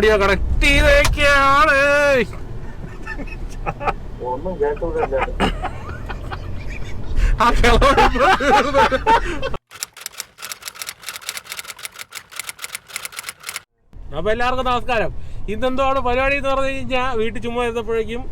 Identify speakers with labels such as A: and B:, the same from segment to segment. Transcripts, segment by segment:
A: Audio connect ചെയ്തേക്കാണ്. അപ്പൊ എല്ലാവർക്കും നമസ്കാരം. ഇന്നെന്തോടെ പരിപാടി എന്ന് പറഞ്ഞു കഴിഞ്ഞാൽ വീട്ടിൽ ചുമ്മാ ഇരുന്നപ്പോഴേക്കും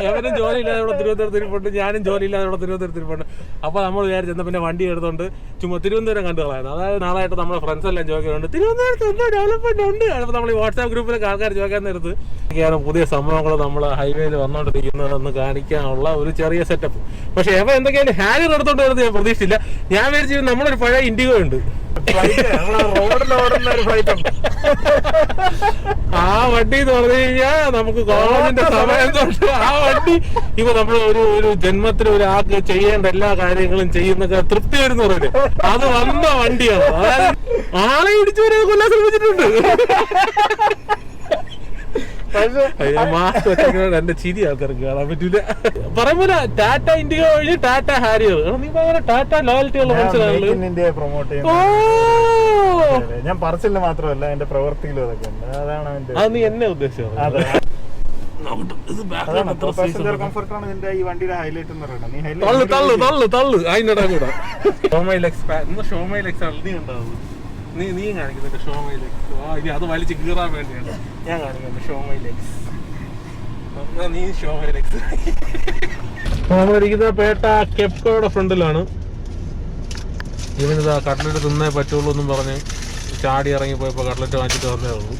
A: എവനും ജോലിയില്ലാതെ ഇവിടെ തിരുവനന്തപുരത്തിരിപ്പുണ്ട്, ഞാനും ജോലിയില്ലാതെ ഇവിടെ തിരുവനന്തപുരത്തിരിപ്പുണ്ട്. അപ്പോൾ നമ്മൾ വിചാരിച്ചെന്നാൽ പിന്നെ വണ്ടി എടുത്തോണ്ട് ചുമ്മാ തിരുവനന്തപുരം കണ്ടു കളയായിരുന്നു. അതായത് നാളായിട്ട് നമ്മുടെ ഫ്രണ്ട്സ് എല്ലാം ചോദിക്കുന്നുണ്ട് തിരുവനന്തപുരത്ത് എന്തോ ഡെവലപ്മെന്റ് ഉണ്ട്. അപ്പോൾ നമ്മൾ ഈ വാട്സാപ്പ് ഗ്രൂപ്പിലൊക്കെ ആൾക്കാർ ചോദിക്കാൻ നേരത്ത് പുതിയ സംഭവങ്ങൾ നമ്മൾ ഹൈവേയിൽ വന്നുകൊണ്ടിരിക്കുന്നതെന്ന് കാണിക്കാനുള്ള ഒരു ചെറിയ സെറ്റപ്പ്. പക്ഷെ എവ എന്തൊക്കെയാലും ഹാരിയർ എടുത്തോണ്ട് വരുന്നത് ഞാൻ പ്രതീക്ഷിച്ചില്ല. ഞാൻ വിചാരിച്ചു നമ്മളൊരു പഴയ ഇൻഡിഗോ ഉണ്ട്, റോഡിലോടുന്ന ഒരു ഫ്ലൈറ്റ് ഉണ്ട്. ആ വണ്ടി എന്ന് പറഞ്ഞു കഴിഞ്ഞാൽ നമുക്ക് കോളേജിന്റെ സമയം തൊട്ട് ആ വണ്ടി ഇപ്പൊ നമ്മൾ ഒരു ജന്മത്തിന് ഒരാൾക്ക് ചെയ്യേണ്ട എല്ലാ കാര്യങ്ങളും ചെയ്യുന്നൊക്കെ തൃപ്തി വരുന്ന പറയില്ലേ, അത് വന്ന വണ്ടിയാണ്. അതായത് ആളെ ഇടിച്ചു വരെ കൊല്ലാൻ ശ്രമിച്ചിട്ടുണ്ട്. എന്റെ ചിരി ആൾക്കാർക്ക് കാണാൻ പറ്റൂല. പറയുമ്പോൾ ടാറ്റ ഇൻഡിഗോ വഴി ടാറ്റ ഹാരിയർ. നീ പറയുന്ന ടാറ്റ ലോയൽറ്റി ഉള്ള മനസ്സിലാവുള്ളൂ.
B: ഞാൻ പറച്ചില്ല മാത്രമല്ല എന്റെ പ്രവൃത്തിയിലും അതൊക്കെ ഉണ്ട്. അതാണ്
A: അത് നീ എന്നെ ഉദ്ദേശിച്ചത്.
B: കംഫർട്ടാണ് ഇതിന്റെ ഈ വണ്ടിയുടെ ഹൈലൈറ്റ് എന്ന് പറയുന്നത്.
A: അതിനിടെ കൂടെ ഷോമൈലെക്സ് ആണ് നീ ഉണ്ടാവുന്നത്. നീ കാണിക്കുന്നുണ്ട് ഷോമൈലെക്സ്. ഇനി അത് വലിച്ച് കീറാൻ വേണ്ടിയാണ് ഞാൻ കാണിക്കുന്നത് ഷോമൈലെക്സ്. നീ ഷോമൈലെക്സ്. നമ്മളിരിക്കുന്ന പേട്ട കെപ്കോയുടെ ഫ്രണ്ടിലാണ്. ഇവനിതാ കട്ട്ലറ്റ് തിന്നേ പറ്റുള്ളൂ എന്നും പറഞ്ഞ് ചാടി ഇറങ്ങി പോയപ്പോൾ കട്ട്ലറ്റ് വാങ്ങിച്ചിട്ട് വന്നേ ഉള്ളൂ.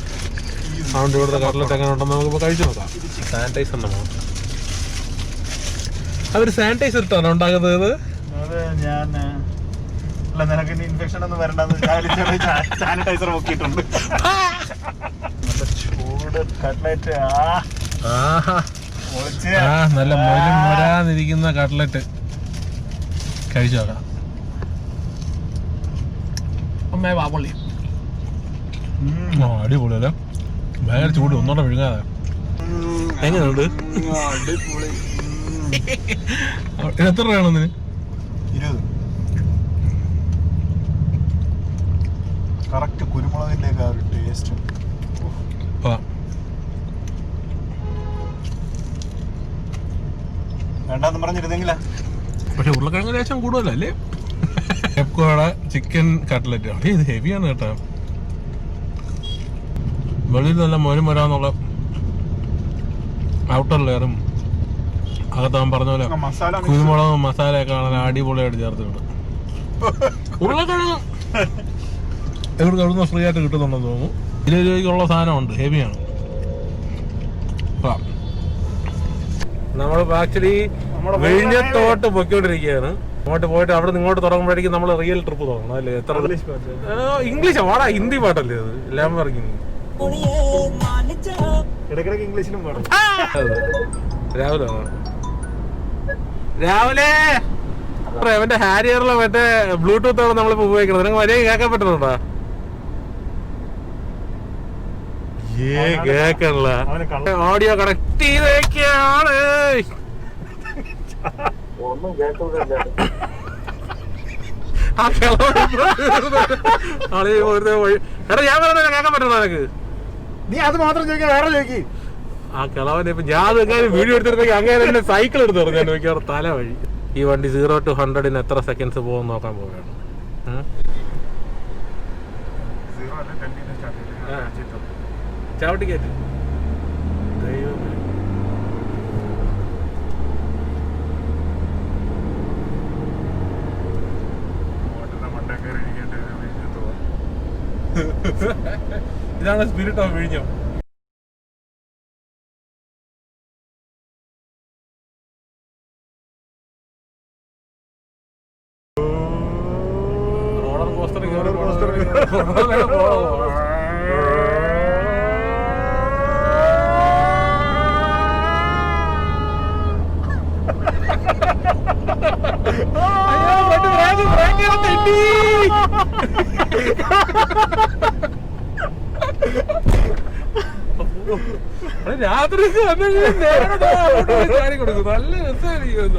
A: അതുകൊണ്ട് ഇവിടുത്തെ കട്ട്ലറ്റ് എങ്ങനെ ഉണ്ടെന്ന് നമുക്കിപ്പോൾ കഴിച്ചു നോക്കാം. സാനിറ്റൈസർ നമ്മൾ അവർ സാനിറ്റൈസർ ഇട്ടാണ് ഉണ്ടാക്കുന്നത്.
B: ഞാൻ നിനക്ക് ഇൻഫെക്ഷൻ ഒന്നും വരണ്ടെന്ന് സാനിറ്റൈസർ നോക്കിയിട്ടുണ്ട്. നല്ല ചൂട് കട്ട്ലറ്റ്.
A: നല്ല മൊരാന്നിരിക്കുന്ന കട്ട്ലറ്റ് കഴിച്ചു നോക്കാം. അടിപൊളിയല്ലേ, ഭയങ്കര ചൂട്, ഒന്നോടെ വിഴുങ്ങാതെ. എങ്ങനെയുണ്ട്? എത്ര രൂപയാണെന്നിന്?
B: 20. കറക്റ്റ് കുരുമുളകിന്റെ ആ ഒരു ടേസ്റ്റ്. വേണ്ടെന്ന് പറഞ്ഞിരുന്നെങ്കിലാ.
A: പക്ഷെ ഉരുളക്കിഴങ്ങ് ലേശം കൂടുതലല്ലേ. കെപ്കോയുടെ ചിക്കൻ കട്ട്ലറ്റ് ആണ്. ഇത് ഹെവിയാണ് കേട്ടോ. വെളിയിൽ നല്ല മൊരാന്നുള്ള ഔട്ടർ ലെയറും അകത്താൻ പറഞ്ഞ പോലെ കുരുമുളകും മസാലയൊക്കെ കാണാൻ അടിപൊളിയായിട്ട് ചേർത്തിട്ടുണ്ട്. ഉരുളക്കിഴങ്ങ് എവിടെ എവിടുന്ന് ഫ്രീ ആയിട്ട് കിട്ടുന്നുണ്ടെന്ന് തോന്നുന്നു. 20 രൂപയ്ക്കുള്ള സാധനമുണ്ട്, ഹെവിയാണ്. നമ്മളിപ്പോ ആക്ച്വലി വിഴിഞ്ഞത്തോട്ട് പൊയ്ക്കൊണ്ടിരിക്കുകയാണ്. അങ്ങോട്ട് പോയിട്ട് അവിടെ നിന്ന് ഇങ്ങോട്ട് തുടങ്ങുമ്പോഴേക്കും നമ്മൾ റിയൽ ട്രിപ്പ് തുടങ്ങണം അല്ലേ. എത്ര ഇംഗ്ലീഷാ വാടാ, ഹിന്ദി പാട്ടല്ലേ അത് എല്ലാം പറഞ്ഞു.
B: ഇംഗ്ലീഷിലും പാടും.
A: രാവിലെ അവന്റെ ഹാരിയറിലെ മറ്റേ ബ്ലൂടൂത്ത് ആണ് നമ്മളിപ്പോ ഉപയോഗിക്കുന്നത്. നിനക്ക് മര്യാദ കേൾക്കാൻ പറ്റുന്നുണ്ടോ? കേക്കണല്ല, ഓഡിയോ കണക്ട് ചെയ്തേക്കാണ്. ഞാൻ പറഞ്ഞ കേൾക്കാൻ പറ്റണോ നിനക്ക്?
B: നീ അത് മാത്രം ചോദിക്കാൻ വേറെ ചോദിക്കും.
A: ആ കിളവനെ ഇപ്പൊ ഞാൻ എങ്ങനെ വീഡിയോ എടുത്തിരുന്നെങ്കിൽ അങ്ങനെ തന്നെ സൈക്കിൾ എടുത്ത് പറഞ്ഞു. ഞാൻ നോക്കിയാൽ തല വഴി. ഈ വണ്ടി 0 to 100 എത്ര സെക്കൻഡ്സ് പോകും നോക്കാൻ പോവുകയാണ്. ചവിട്ടി കയറ്റി ദൈവമേ. ഇതാണ് സ്പിരിറ്റ് ഓഫ് വിഴിഞ്ഞം. റോളർ കോസ്റ്റർ രാത്രി കൊടുക്കും. നല്ല രസമായിരിക്കും.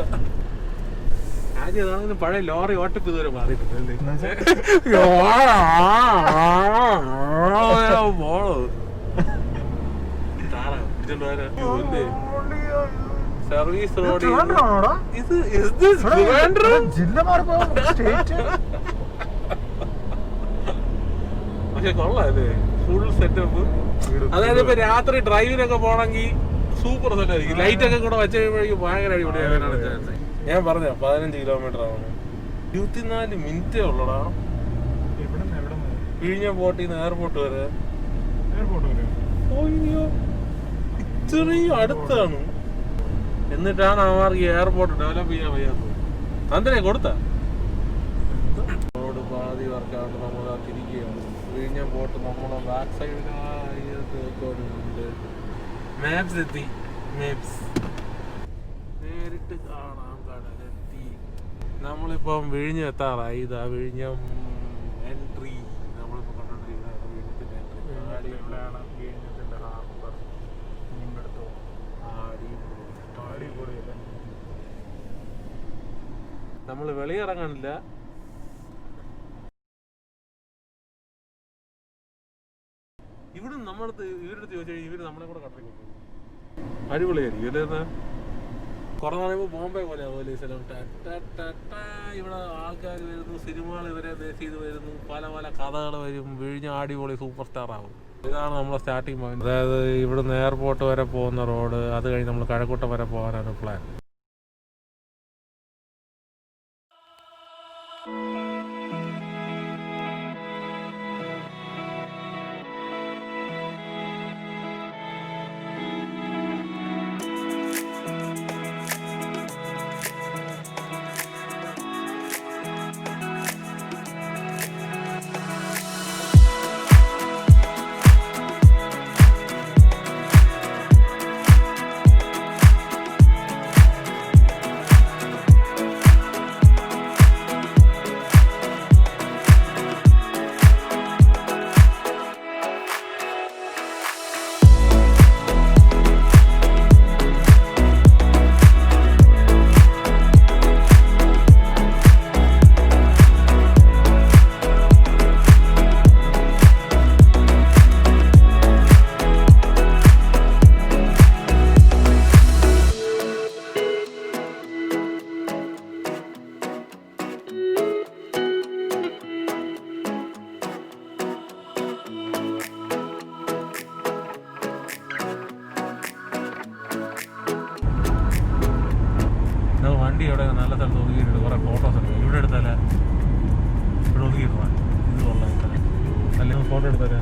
A: കാര്യം അതാണെങ്കിൽ പഴയ ലോറി ഓട്ടിപ്പ് ഇതുവരെ മാറിയിട്ടുണ്ട് സർവീസ് റോഡ് പക്ഷെ കൊള്ളാല്ലേ ഫുൾ സെറ്റപ്പ്. അതായത് ഇപ്പൊ രാത്രി ഡ്രൈവിനൊക്കെ പോണെങ്കിൽ സൂപ്പർ സെറ്റായിരിക്കും. ലൈറ്റ് ഒക്കെ കൂടെ വെച്ച് കഴിയുമ്പോഴേക്കും ഭയങ്കര അടിപൊളിയാകാനാണ് ചാൻസ്. ഞാൻ പറഞ്ഞ 15 കിലോമീറ്റർ ആണ്, 24 മിനിറ്റേ ഉള്ളടാ വിഴിഞ്ഞം പോർട്ടിൽ നിന്ന് എയർപോർട്ട് വരെ. അയ്യോ ഇത്രയും അടുത്താണ്. എന്നിട്ടാണ് അവർക്ക് എയർപോർട്ട് ഡെവലപ്പ് ചെയ്യാൻ വയ്യാത്തത്. അന്തനെ കൊടുത്ത റോഡ് പാതി വർക്കാണ്ട് നമ്മൾ തിരിക്കുകയാണ്. വിഴിഞ്ഞം പോർട്ട് നമ്മളെ ബാക്ക് സൈഡിലായിട്ട് മാപ്സ് എത്തി. മാപ്സ് നേരിട്ട് കാണാം കടലെത്തി. നമ്മളിപ്പം വിഴിഞ്ഞം എത്താറായി. ഇതാ വിഴിഞ്ഞം എൻട്രി നമ്മളിപ്പോൾ കണ്ടോണ്ടിരിക്കുന്നത്. വിഴിഞ്ഞത്തിന്റെ എൻട്രി നമ്മൾ വെളിയിറങ്ങാനില്ല. ഇവിടെ നമ്മളടുത്ത് ഇവരുടെ ചോദിച്ചാൽ ഇവര് നമ്മളെ കൂടെ കണ്ടു അടിപൊളിയായിരിക്കും അല്ലേ? കുറെ പറയുമ്പോൾ ബോംബെ പോലെ അതുപോലെ സ്ഥലം ഇവിടെ ആൾക്കാർ വരുന്നു, സിനിമകൾ ഇവരെ ബേസ് ചെയ്ത് വരുന്നു, പല പല കഥകൾ വരും. വിഴിഞ്ഞ അടിപൊളി സൂപ്പർ സ്റ്റാർ ആവും. ഇതാണ് നമ്മളെ സ്റ്റാർട്ടിങ് പോയിന്റ്. അതായത് ഇവിടുന്ന് എയർപോർട്ട് വരെ പോകുന്ന റോഡ്, അത് കഴിഞ്ഞ് നമ്മൾ കഴക്കൂട്ടം വരെ പോകാനാണ് പ്ലാൻ. വണ്ടി ഇവിടെ നല്ല സ്ഥലത്ത് ഒതുക്കിയിട്ടുണ്ട്. കുറേ ഫോട്ടോസ് ഉണ്ട്. ഇവിടെ എടുത്താലേ ഇവിടെ ഒതുക്കിയിട്ടാണ്. ഇത് കൊള്ളാം. അല്ലെങ്കിൽ ഫോട്ടോ എടുത്താലേ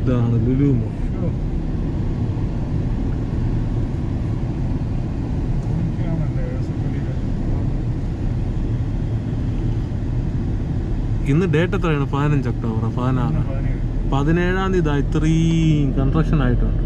A: ഇതാണ് ലുലു മോൾ. ഇന്ന് ഡേറ്റ് എത്രയാണ്? 15 ഒക്ടോബർ, 16, 17-ാം തീയതി ഇത്രയും കൺസ്ട്രക്ഷൻ ആയിട്ടുണ്ട്.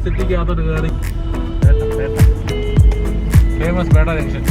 A: സിറ്റിക്ക് അകത്തോട്ട് കയറി ഫേമസ് പേട്ട ജംഗ്ഷൻ.